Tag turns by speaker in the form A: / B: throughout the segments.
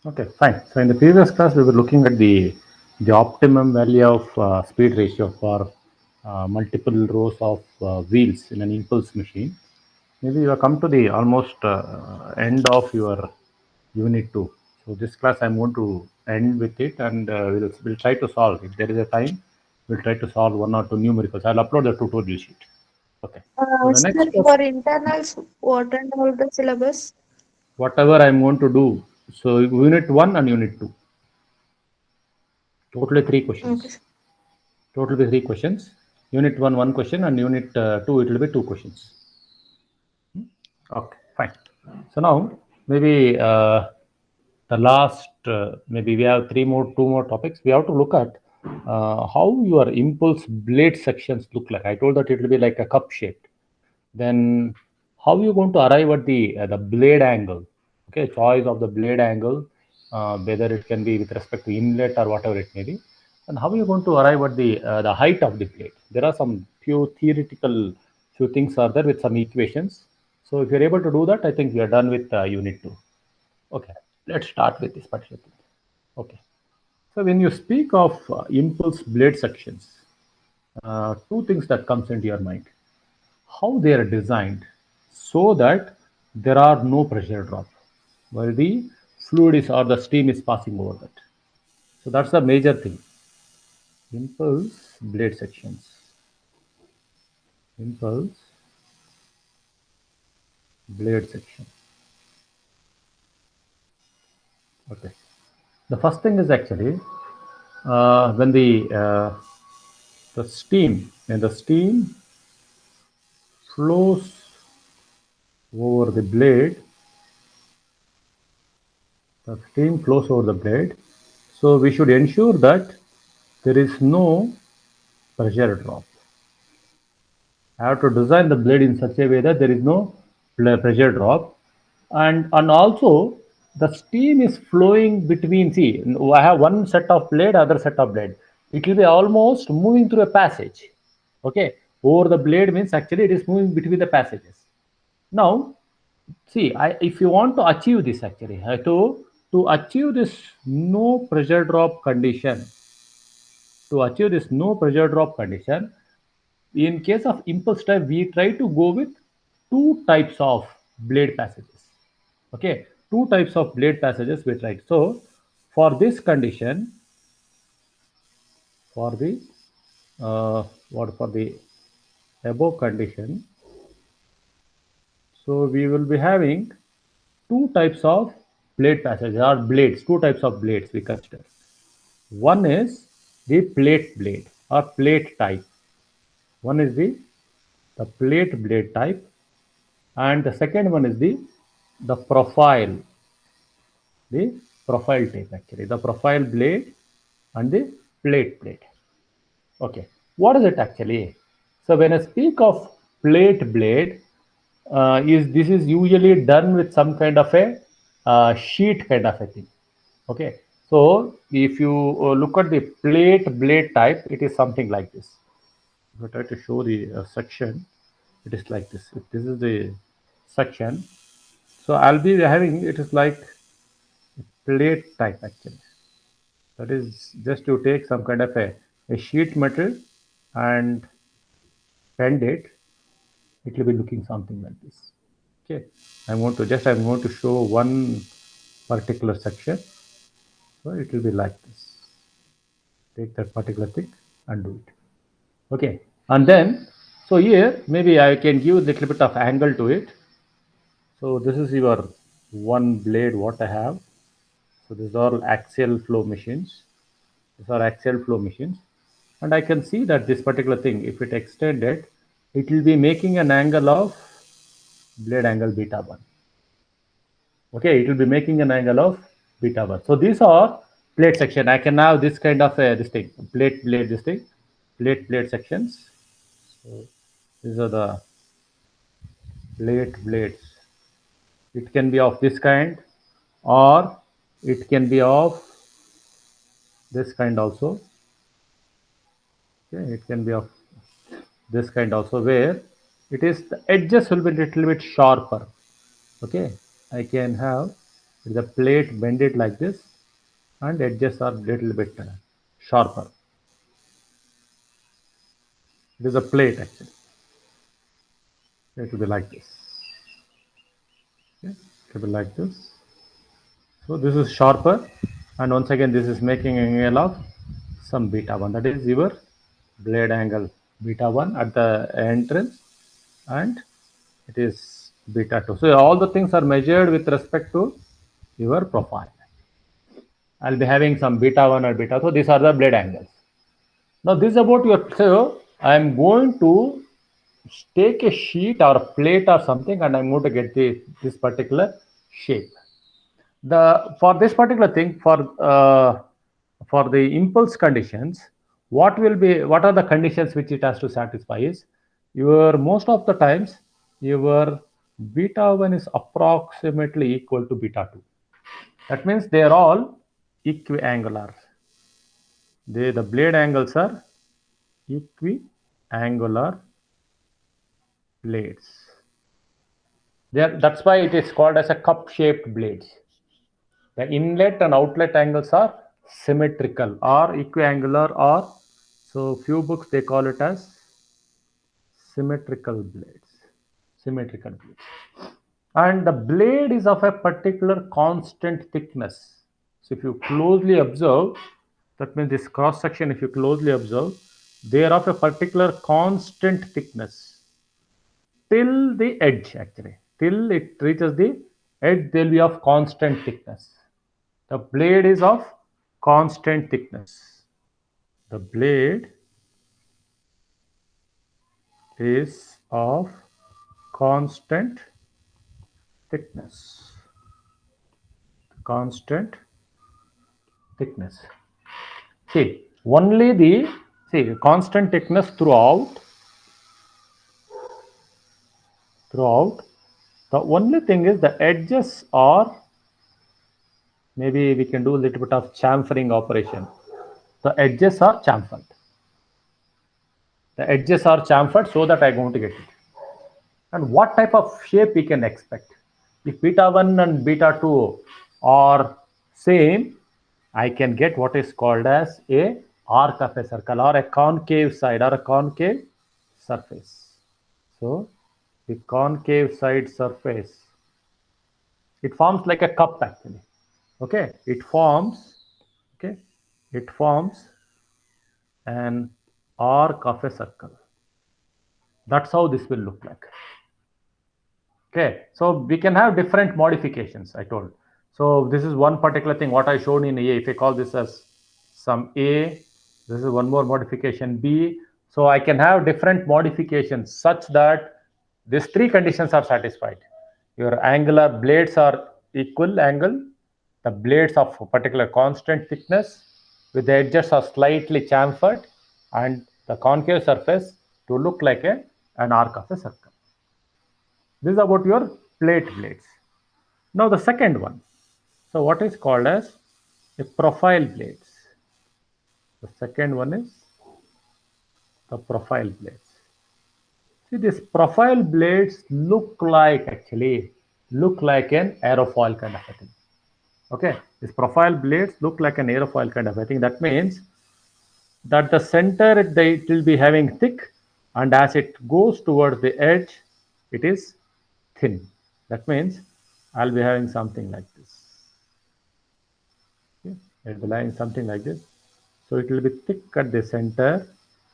A: Okay, fine. So in the previous class, we were looking at the optimum value of speed ratio for multiple rows of wheels in an impulse machine. Maybe you have come to the almost end of your unit two. So this class I'm going to end with it, and we'll try to solve. If there is a time, we'll try to solve one or two numericals. I'll upload the tutorial sheet. Okay. So the
B: Sir,
A: next step,
B: for internals, what and all the syllabus?
A: whatever I'm going to do. So unit one and unit two, totally three
B: Okay,
A: questions.
B: sir.
A: Total will be three questions. Unit one question, and unit two, it will be two questions. Okay, fine. So now maybe the last, maybe we have two more topics. We have to look at how your impulse blade sections look like. I told that it will be like a cup shaped. Then how you going to arrive at the blade angle? Okay, choice of the blade angle, whether it can be with respect to inlet or whatever it may be, and how you going to arrive at the height of the blade. There are some few theoretical few things are there with some equations. So if you're able to do that, I think we are done with unit two. Okay, let's start with this particular thing. Okay, so when you speak of impulse blade sections, two things that comes into your mind: how they are designed so that there are no pressure drop while the fluid is or the steam is passing over that. So that's the major thing. Impulse blade sections. Impulse blade section. Okay. The first thing is actually when the steam and the steam flows over the blade, the steam flows over the blade. So we should ensure that there is no pressure drop. I have to design the blade in such a way that there is no pressure drop, and also the steam is flowing between. See, I have one set of blade, other set of blade. It will be almost moving through a passage. Okay, over the blade means actually it is moving between the passages. Now, see, if you want to achieve this, actually, to achieve this no pressure drop condition, to achieve this no pressure drop condition, in case of impulse type, we try to go with two types of blade passages. Okay, two types of blade passages we tried. So, for this condition, for the what for the above condition, so we will be having two types of blade passages or blades. Two types of blades we consider. One is the plate blade or plate type. One is the plate blade type, and the second one is the the profile type, actually the profile blade and the plate blade. Okay, what is it actually? So when I speak of plate blade, is this is usually done with some kind of a sheet kind of a thing. Okay, so if you look at the plate blade type, it is something like this. If I try to show the section, it is like this. If this is the section, so I'll be having it is like plate type actually. That is just to take some kind of a sheet metal and bend it. It will be looking something like this. Okay, I'm going to show one particular section. So it will be like this. Take that particular thing and do it. Okay, and then so here maybe I can give a little bit of angle to it. So this is your one blade what I have. So these are all axial flow machines. These are axial flow machines. And I can see that this particular thing, if it extended, it will be making an angle of blade angle beta 1. Okay, it will be making an angle of beta 1. So these are plate section. I can have this kind of this thing, plate blade, this thing, plate sections. So these are the plate blades. It can be of this kind, or it can be of this kind also. Okay, it can be of this kind also, where it is the edges will be little bit sharper. Okay, I can have The plate bend it like this, and edges are little bit sharper. It is a plate actually. It will be like this. Okay? It will be like this. So this is sharper, and once again this is making an angle of some beta 1. That is your blade angle beta 1 at the entrance, and it is beta 2. So all the things are measured with respect to your profile. I'll be having some beta 1 or beta. So these are the blade angles. Now this is about your, so I'm going to take a sheet or a plate or something, and I'm going to get this particular shape. For this particular thing, for the impulse conditions, what are the conditions which it has to satisfy is your most of the times your beta 1 is approximately equal to beta 2. That means they are all equiangular. The blade angles are equiangular blades. That's why it is called as a cup-shaped blades. The inlet and outlet angles are symmetrical or equiangular, or so few books they call it as symmetrical blades. Symmetrical blades. And the blade is of a particular constant thickness. So if you closely observe, that means this cross section, if you closely observe, they are of a particular constant thickness till the edge actually. Till it reaches the edge, they will be of constant thickness. The blade is of constant thickness. The blade is of constant thickness. Constant thickness. See, only the constant thickness throughout. The only thing is the edges are, maybe we can do a little bit of chamfering operation. The edges are chamfered. The edges are chamfered so that I'm going to get it. And what type of shape we can expect? If beta 1 and beta 2 are same, I can get what is called as a arc of a circle or a concave side or a concave surface. So the concave side surface, it forms like a cup actually. Okay, it forms an arc of a circle. That's how this will look like. Okay, so we can have different modifications, I told. So this is one particular thing what I showed in A. If I call this as some A, this is one more modification B. So I can have different modifications such that these three conditions are satisfied. Your angular blades are equal angle, the blades of a particular constant thickness with the edges are slightly chamfered, and the concave surface to look like an arc of a circle. This is about your plate blades. Now the second one. So what is called as a profile blades. The second one is the profile blades. See, these profile blades look like an aerofoil kind of a thing. Okay, these profile blades look like an aerofoil kind of a thing. That means that the center it will be having thick, and as it goes towards the edge, it is thin. That means I'll be having something like this. Okay? I'll be having something like this. So it will be thick at the center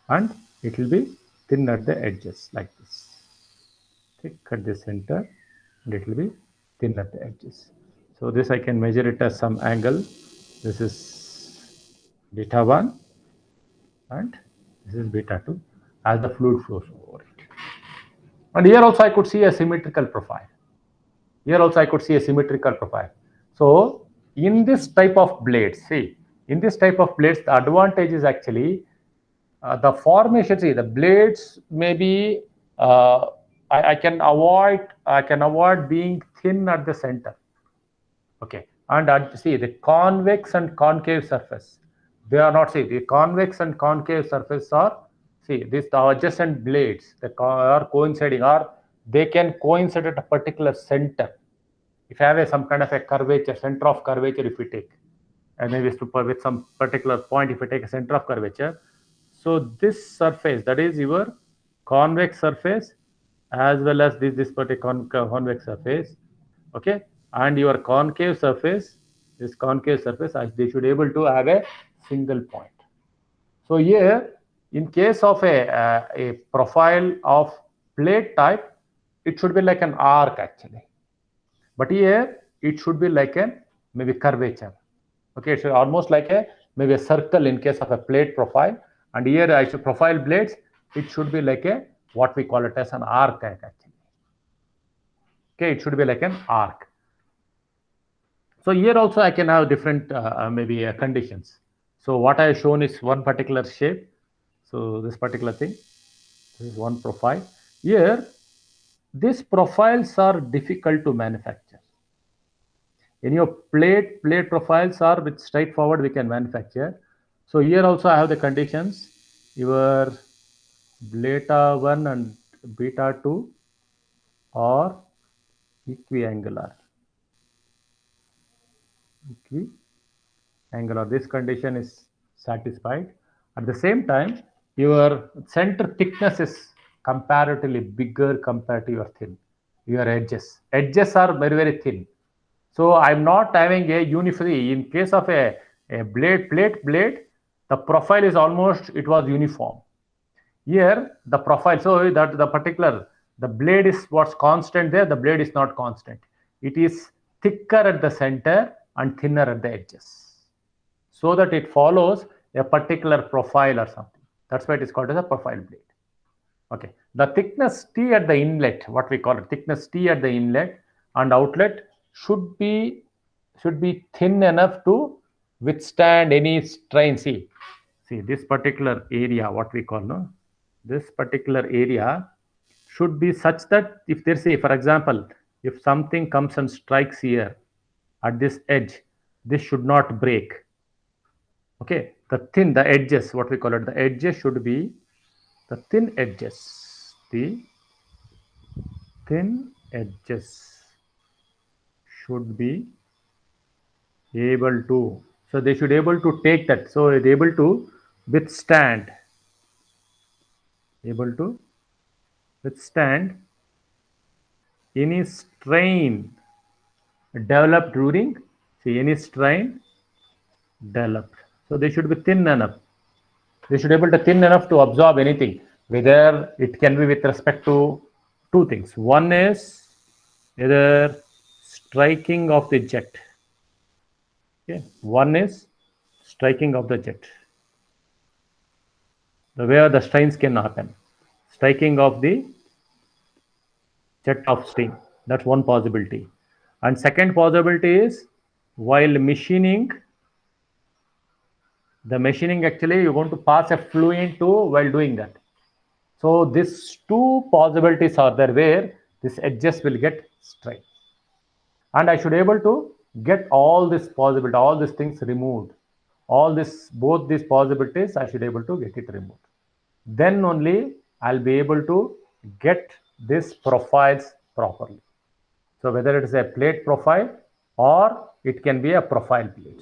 A: and it will be thin at the edges like this. Thick at the center and it will be thin at the edges. So this I can measure it as some angle. This is beta 1 and this is beta 2 as the fluid flows over it. And here also I could see a symmetrical profile. So in this type of blades, the advantage is actually the formation. See, the blades maybe I can avoid being thin at the center. Okay, and see the convex and concave surface. They are not, see, the convex and concave surface are, see, these the adjacent blades are coinciding, or they can coincide at a particular center. if I have some kind of a curvature, center of curvature, if we take, and maybe with some particular point, if we take a center of curvature, so this surface, that is your convex surface, as well as this particular convex surface, okay, and your concave surface, this concave surface, they should able to have a single point. So here, in case of a profile of plate type, it should be like an arc actually. But here, it should be like a maybe curvature. Okay, it's almost like a maybe a circle in case of a plate profile. And here, I should profile blades, it should be like a what we call it as an arc actually. Okay, it should be like an arc. So here also I can have different maybe conditions. So what I have shown is one particular shape. So this particular thing, this is one profile. Here, these profiles are difficult to manufacture. In your plate profiles are with straightforward we can manufacture. So here also I have the conditions. Your beta 1 and beta 2 are equiangular. Equiangular. This condition is satisfied. At the same time, your center thickness is comparatively bigger compared to your thin. Your edges. Edges are very, very thin. So I'm not having a uniformity. In case of a plate, the profile is almost, it was uniform. Here, the profile, so that the particular, the blade is what's constant there, the blade is not constant. It is thicker at the center and thinner at the edges. So that it follows a particular profile or something. That's why it is called as a profile blade. Okay, the thickness T at the inlet, what we call it, thickness T at the inlet and outlet should be thin enough to withstand any strain. See this particular area, what we call, no, this particular area should be such that if there's a, for example, if something comes and strikes here at this edge, this should not break. Okay, the edges, what we call it, the edges should be the thin edges. The thin edges should be able to, so they should able to take that, so it's able to withstand, able to withstand any strain developed during, see, any strain developed. So they should be thin enough. They should be able to thin enough to absorb anything, whether it can be with respect to two things. One is either striking of the jet. Okay. One is striking of the jet. The way the strains can happen. Striking of the jet of steam. That's one possibility. And second possibility is while machining, the machining actually you're going to pass a fluid to while doing that. So these two possibilities are there where this edges will get straight. And I should able to get all this possibility, all these things removed. All this, both these possibilities, I should able to get it removed. Then only I'll be able to get these profiles properly. So whether it is a plate profile or it can be a profile plate.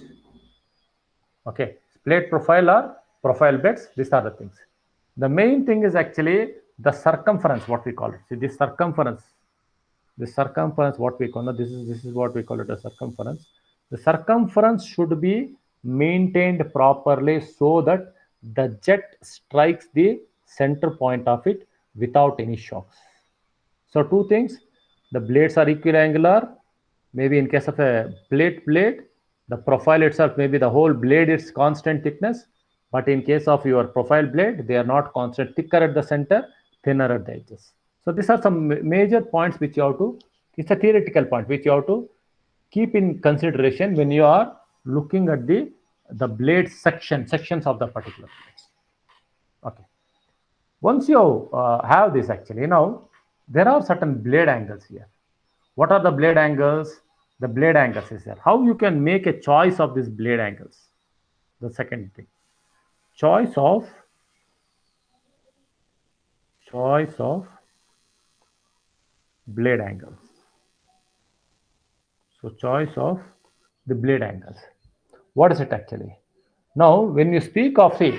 A: Okay, plate profile or profile beds, these are the things. The main thing is actually the circumference, what we call it. See, this circumference, what we call it, this is what we call it, a circumference. The circumference should be maintained properly so that the jet strikes the center point of it without any shocks. So two things, the blades are equiangular. Maybe in case of a plate blade, the profile itself, maybe the whole blade is constant thickness. But in case of your profile blade, they are not constant, thicker at the center, thinner at the edges. So these are some major points which you have to, it's a theoretical point which you have to keep in consideration when you are looking at the blade sections of the particular blades. Okay. Once you have this actually, now there are certain blade angles here. What are the blade angles? The blade angles is there. How you can make a choice of these blade angles? The second thing, choice of blade angles. So choice of the blade angles. What is it actually? Now, when you speak of it,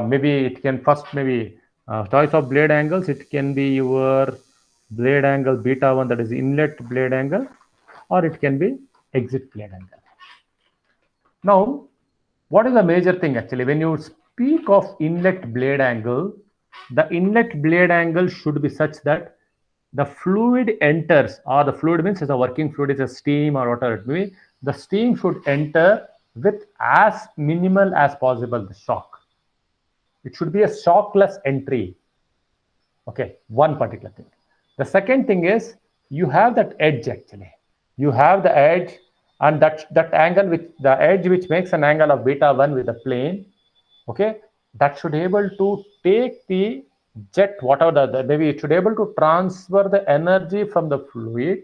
A: maybe it can first maybe choice of blade angles. It can be your blade angle beta 1, that is inlet blade angle, or it can be exit blade angle. Now, what is the major thing actually? When you speak of inlet blade angle, the inlet blade angle should be such that the fluid enters, or the fluid means is a working fluid, is a steam or whatever it may be, the steam should enter with as minimal as possible the shock. It should be a shockless entry. Okay, one particular thing. The second thing is you have that edge actually. You have the edge, and that angle which the edge which makes an angle of beta 1 with the plane, okay, that should able to take the jet, whatever maybe it should able to transfer the energy from the fluid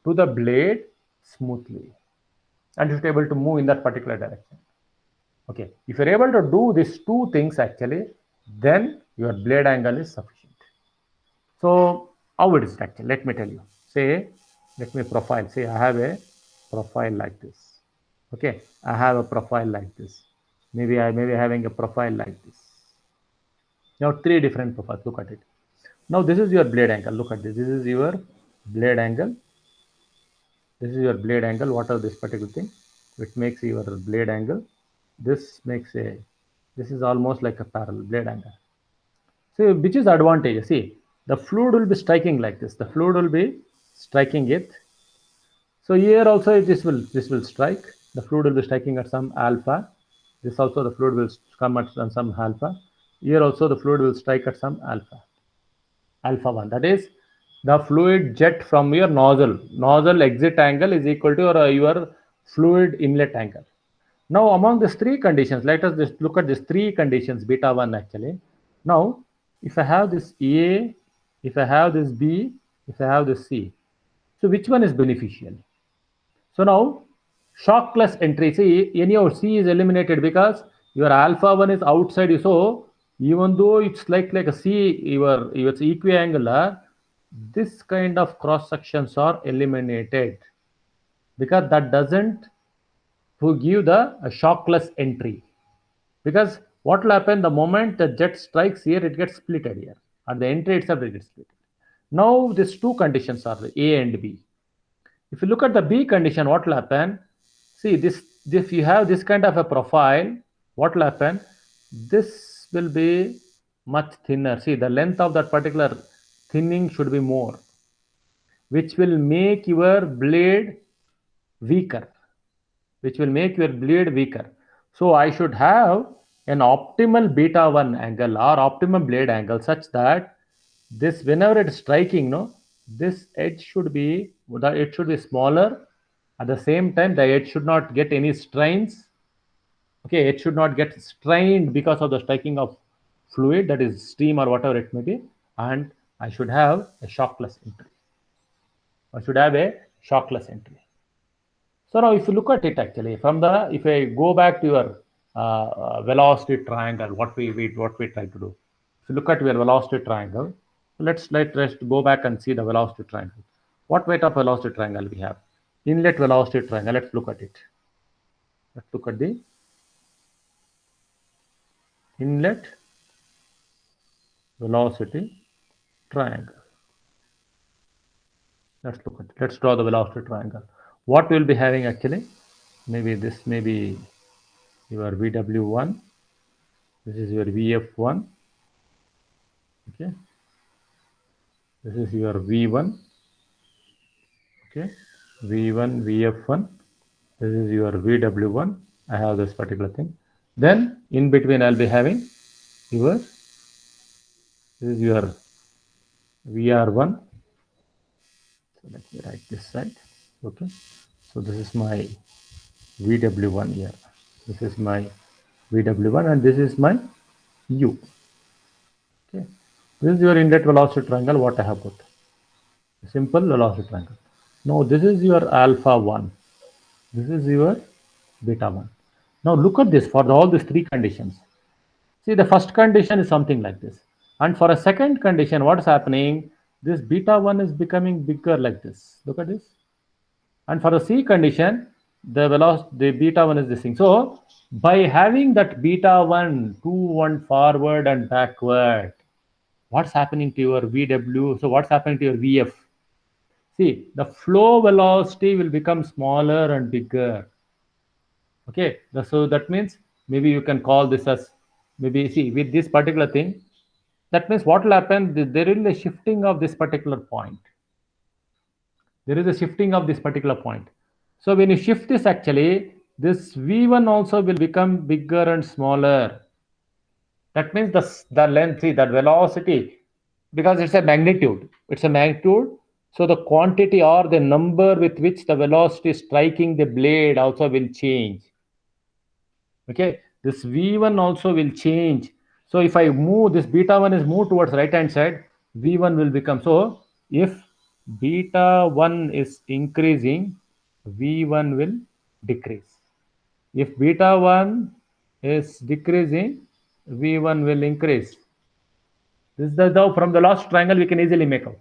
A: to the blade smoothly, and you should able to move in that particular direction. Okay, if you're able to do these two things actually, then your blade angle is sufficient. So how it is actually? Let me tell you. Say, let me profile. Say I have a profile like this. Okay, I have a profile like this. Maybe I may be having a profile like this. Now three different profiles. Look at it. Now this is your blade angle. Look at this. This is your blade angle. This is your blade angle. What are this particular thing? Which makes your blade angle. This makes a. This is almost like a parallel blade angle. So which is advantage? See, the fluid will be striking like this. The fluid will be striking it. So here also this will strike. The fluid will be striking at some alpha. This also the fluid will come at some alpha. Here also the fluid will strike at some alpha. Alpha 1. That is the fluid jet from your nozzle. Nozzle exit angle is equal to your fluid inlet angle. Now, among these three conditions, let us just look at these three conditions, beta 1 actually. Now, if I have this A, if I have this B, if I have this C, so which one is beneficial? So now, shockless entry, see, anyhow, C is eliminated because your alpha 1 is outside. So, even though it's like a C, your equiangular, this kind of cross sections are eliminated because that doesn't to give the shockless entry. Because what will happen the moment the jet strikes here, it gets splitted here. At the entry itself, it gets split. Now, these two conditions are the A and B. If you look at the B condition, what will happen? See, this if you have this kind of a profile, what will happen? This will be much thinner. See, the length of that particular thinning should be more, which will make your blade weaker. Which will make your blade weaker. So I should have an optimal beta 1 angle or optimum blade angle such that this whenever it's striking, no, this edge should be smaller. At the same time, the edge should not get any strains. Okay, it should not get strained because of the striking of fluid, that is steam or whatever it may be, and I should have a shockless entry. I should have a shockless entry. So now if you look at it actually, if I go back to your velocity triangle, what we try to do. If you look at your velocity triangle, let's go back and see the velocity triangle. What weight of velocity triangle we have? Inlet velocity triangle. Let's look at it. Let's look at the inlet velocity triangle. Let's look at it. Let's draw the velocity triangle. What we'll be having actually? Maybe this may be your VW1. This is your VF1. Okay. This is your V1. Okay. V1, VF1. This is your VW1. I have this particular thing. Then in between I'll be having your, this is your VR1. So let me write this side. Okay. So this is my VW1 here. This is my VW1 and this is my U. Okay. This is your inlet velocity triangle, what I have put. Simple velocity triangle. Now this is your alpha 1. This is your beta 1. Now look at this for all these three conditions. See, the first condition is something like this. And for a second condition, what is happening? This beta 1 is becoming bigger like this. Look at this. And for the C condition, the velocity, the beta 1 is this thing. So by having that beta 1, 2, 1 forward and backward, what's happening to your VW? So what's happening to your VF? See, the flow velocity will become smaller and bigger. Okay, so that means maybe you can call this as, maybe see with this particular thing, that means what will happen, there is a shifting of this particular point. There is a shifting of this particular point. So when you shift this, actually this V1 also will become bigger and smaller. That means the length, see that velocity, because it's a magnitude. So the quantity or the number with which the velocity is striking the blade also will change. Okay, this V1 also will change. So if I move, this beta 1 is moved towards right hand side, V1 will become, so if beta 1 is increasing, V1 will decrease. If beta 1 is decreasing, V1 will increase. This is the, from the last triangle we can easily make out.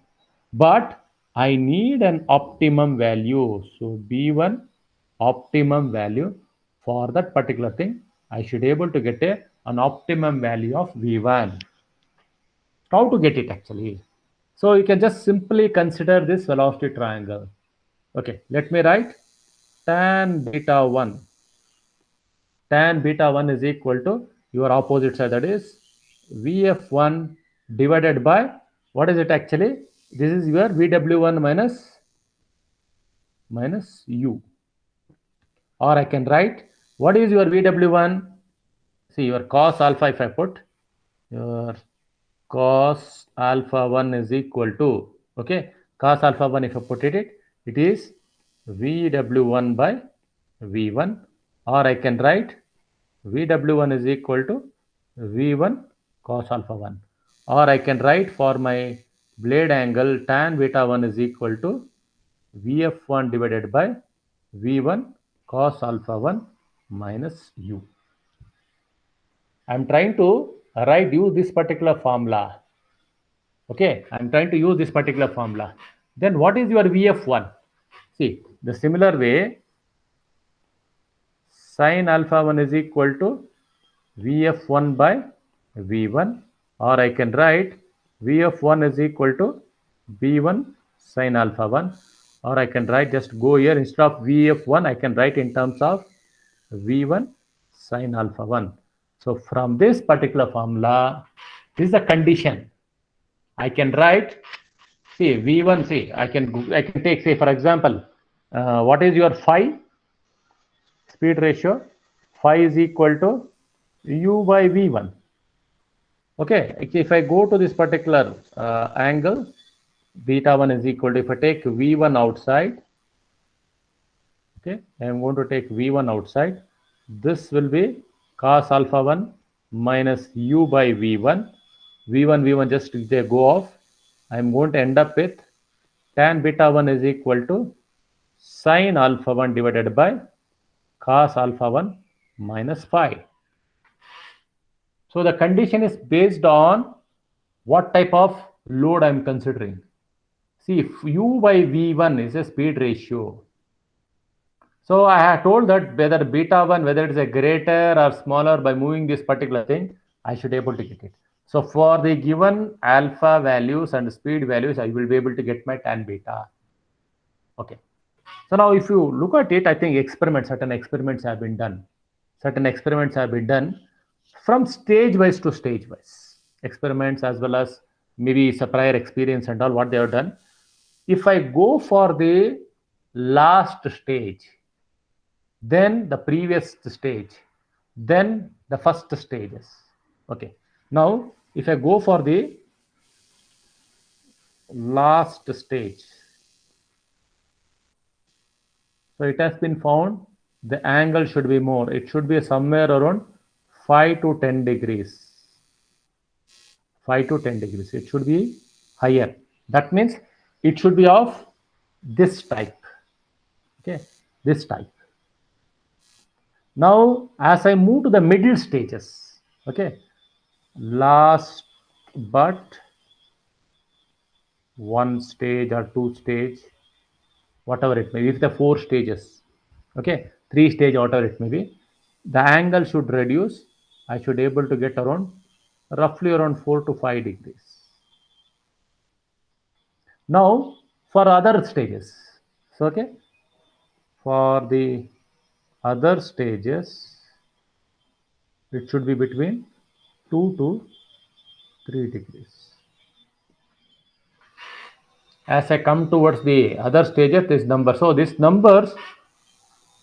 A: But I need an optimum value. So B1 optimum value for that particular thing. I should able to get an optimum value of V1. How to get it actually? So you can just simply consider this velocity triangle. Okay, let me write tan beta 1. Tan beta 1 is equal to your opposite side, that is Vf1 divided by, what is it actually? This is your Vw1 minus u. Or I can write, what is your Vw1? See, your cos alpha, if I put your cos alpha 1 is equal to, okay, cos alpha 1, if I put it is Vw1 by V1, or I can write Vw1 is equal to V1 cos alpha 1, or I can write for my blade angle tan beta 1 is equal to Vf1 divided by V1 cos alpha 1 minus u. I'm trying to write use this particular formula. Okay, I'm trying to use this particular formula. Then what is your Vf1? See, the similar way, sin alpha 1 is equal to Vf1 by V1, or I can write Vf1 is equal to B1 sin alpha 1, or I can write, just go here, instead of Vf1 I can write in terms of V1 sin alpha 1. So from this particular formula, this is the condition. I can write, see V1, see I can take, say for example, what is your phi speed ratio? Phi is equal to u by V1. Okay, if I go to this particular angle, beta 1 is equal to, if I take V1 outside, okay, I am going to take V1 outside, this will be cos alpha 1 minus u by V1. V1 just they go off. I am going to end up with tan beta 1 is equal to sin alpha 1 divided by cos alpha 1 minus phi. So the condition is based on what type of load I am considering. See, if u by V1 is a speed ratio, so I have told that whether beta 1, whether it is a greater or smaller, by moving this particular thing, I should be able to get it. So for the given alpha values and speed values, I will be able to get my tan beta. Okay. So now if you look at it, I think certain experiments have been done. Certain experiments have been done from stage wise to stage wise. Experiments as well as maybe it's a prior experience and all what they have done. If I go for the last stage, then the previous stage, then the first stages. Okay. Now, if I go for the last stage, so it has been found the angle should be more. It should be somewhere around 5 to 10 degrees. 5 to 10 degrees. It should be higher. That means it should be of this type. Okay, this type. Now, as I move to the middle stages, okay, last but one stage or two stage, whatever it may be, if the 4 stages, okay, 3 stage, whatever it may be, the angle should reduce. I should able to get around roughly around 4 to 5 degrees. Now for other stages, so okay, for the other stages, it should be between 2 to 3 degrees. As I come towards the other stages, this number, so these numbers,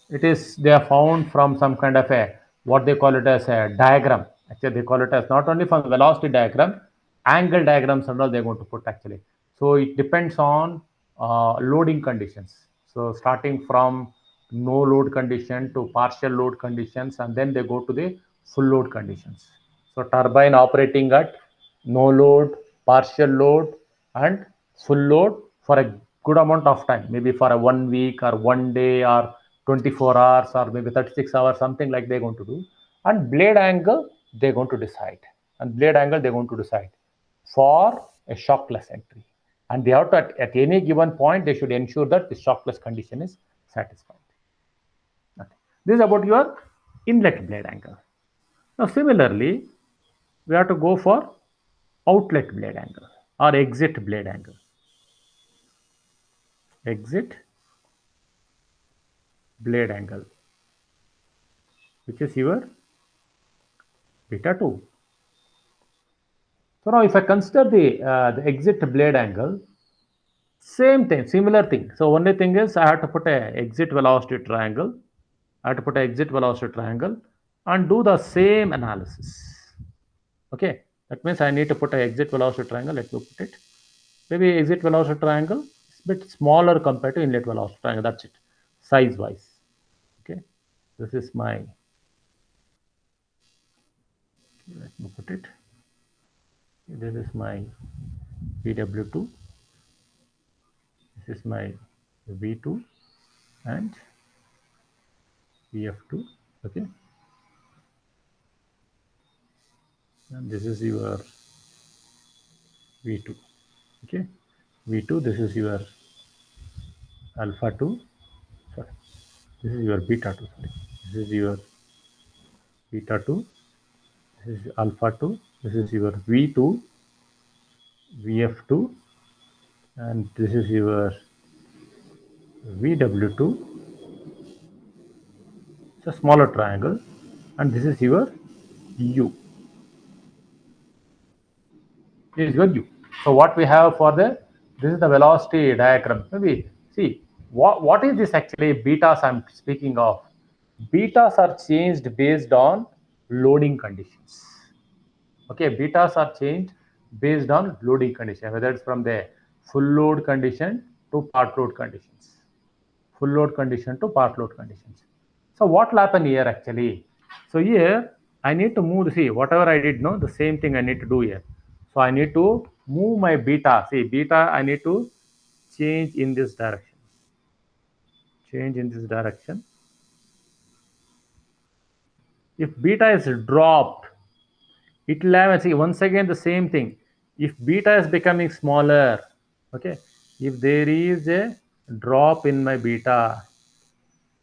A: it is, they are found from some kind of a, what they call it as a diagram. Actually they call it as not only from velocity diagram, angle diagrams and all they're going to put actually. So it depends on loading conditions. So starting from no load condition to partial load conditions, and then they go to the full load conditions. So turbine operating at no load, partial load, and full load for a good amount of time, maybe for a 1 week or 1 day or 24 hours or maybe 36 hours, something like they're going to do. And blade angle, they're going to decide. And blade angle, they're going to decide for a shockless entry. And they have to, at any given point, they should ensure that the shockless condition is satisfied. Okay. This is about your inlet blade angle. Now, similarly, we have to go for outlet blade angle or exit blade angle. Exit blade angle, which is your beta 2. So now if I consider the exit blade angle, same thing, similar thing. So only thing is I have to put a exit velocity triangle. I have to put an exit velocity triangle and do the same analysis. Okay, that means I need to put an exit velocity triangle. Let me put it. Maybe exit velocity triangle is a bit smaller compared to inlet velocity triangle. That's it, size wise. Okay, this is my. Let me put it. This is my VW2. This is my V2 and VF2. Okay, and this is your V2. Okay, V2. This is your alpha 2. Sorry, this is your beta 2. Sorry, this is your beta 2. This is alpha 2. This is your V2, VF2, and this is your VW2. It's a smaller triangle, and this is your U. This is your U. So what we have for the, this is the velocity diagram. Maybe see what is this actually betas I'm speaking of. Betas are changed based on loading conditions. Okay, betas are changed based on loading condition, whether it's from the full load condition to part load conditions. Full load condition to part load conditions. So what will happen here actually? So here I need to move, see whatever I did, no, the same thing I need to do here. So I need to move my beta. See beta, I need to change in this direction. Change in this direction. If beta is dropped, it will have, see once again the same thing. If beta is becoming smaller, okay, if there is a drop in my beta,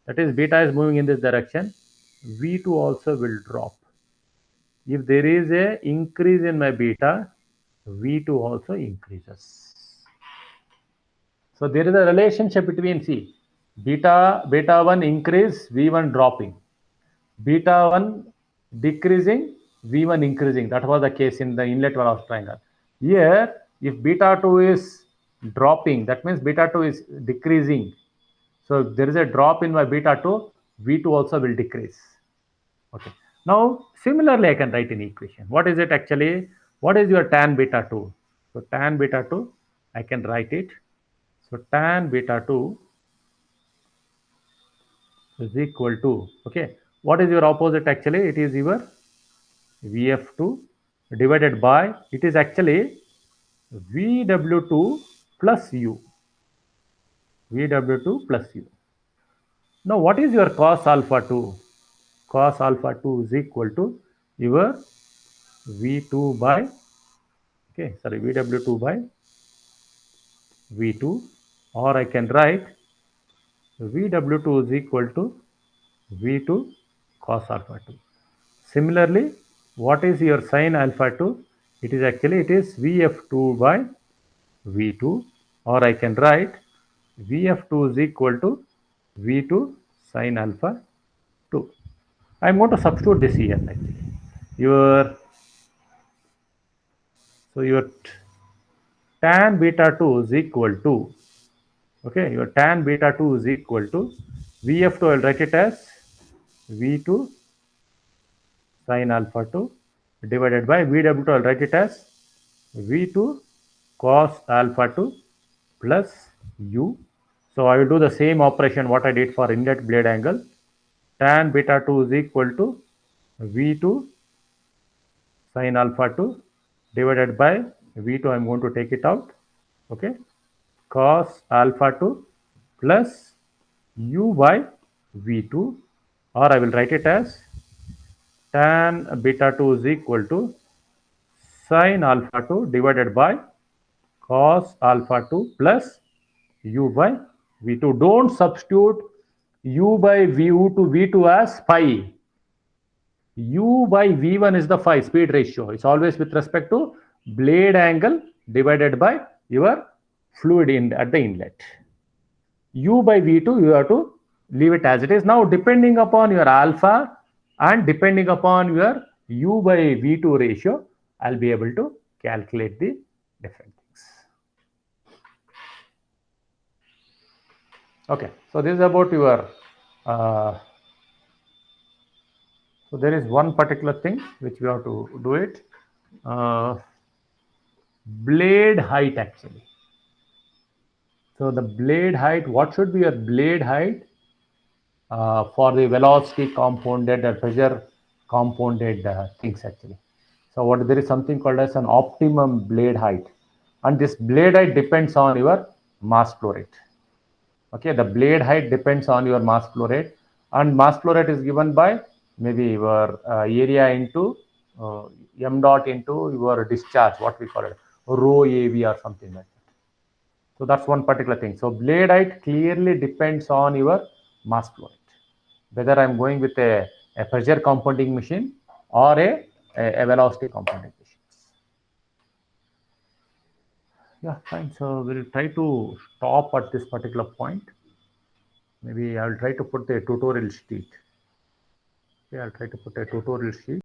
A: that is beta is moving in this direction, V2 also will drop. If there is a increase in my beta, V2 also increases. So there is a relationship between, see, beta 1 increase, V1 dropping, beta 1 decreasing, V1 increasing. That was the case in the inlet velocity triangle. Here, if beta 2 is dropping, that means beta 2 is decreasing. So if there is a drop in my beta 2, V2 also will decrease. Okay. Now, similarly, I can write an equation. What is it actually? What is your tan beta 2? So tan beta 2, I can write it. So tan beta 2 is equal to, okay, what is your opposite actually? It is your VF2 divided by, it is actually VW2 plus U. VW2 plus U. Now, what is your cos alpha 2? Cos alpha 2 is equal to your V2 by, okay, sorry, VW2 by V2, or I can write Vw2 is equal to V2 cos alpha 2. Similarly, what is your sin alpha 2? It is Vf2 by V2, or I can write Vf2 is equal to V2 sin alpha 2. I am going to substitute this here actually. Your your tan beta 2 is equal to, okay, your tan beta 2 is equal to Vf2, I will write it as V2 sin alpha 2 divided by Vw2, I will write it as V2 cos alpha 2 plus U. So I will do the same operation what I did for inlet blade angle. Tan beta 2 is equal to V2 sin alpha 2 divided by V2, I am going to take it out, okay, cos alpha 2 plus U by V2, or I will write it as tan beta 2 is equal to sin alpha 2 divided by cos alpha 2 plus u by v2. Don't substitute u by vu to v2 as phi. U by v1 is the phi speed ratio. It's always with respect to blade angle divided by your fluid in at the inlet. U by v2 you have to leave it as it is. Now depending upon your alpha and depending upon your u by v2 ratio, I'll be able to calculate the different things. Okay, so this is about your so there is one particular thing which we have to do it, blade height actually. So the blade height, what should be your blade height for the velocity compounded or pressure compounded things actually. So what there is something called as an optimum blade height, and this blade height depends on your mass flow rate. Okay, the blade height depends on your mass flow rate, and mass flow rate is given by maybe your area into m dot into your discharge, what we call it, rho AV or something like that. So that's one particular thing. So blade height clearly depends on your mass flow rate, whether I'm going with a pressure compounding machine or a velocity compounding machine. Yeah, fine. So we'll try to stop at this particular point. Maybe I will try to put a tutorial sheet. Okay, I'll try to put a tutorial sheet.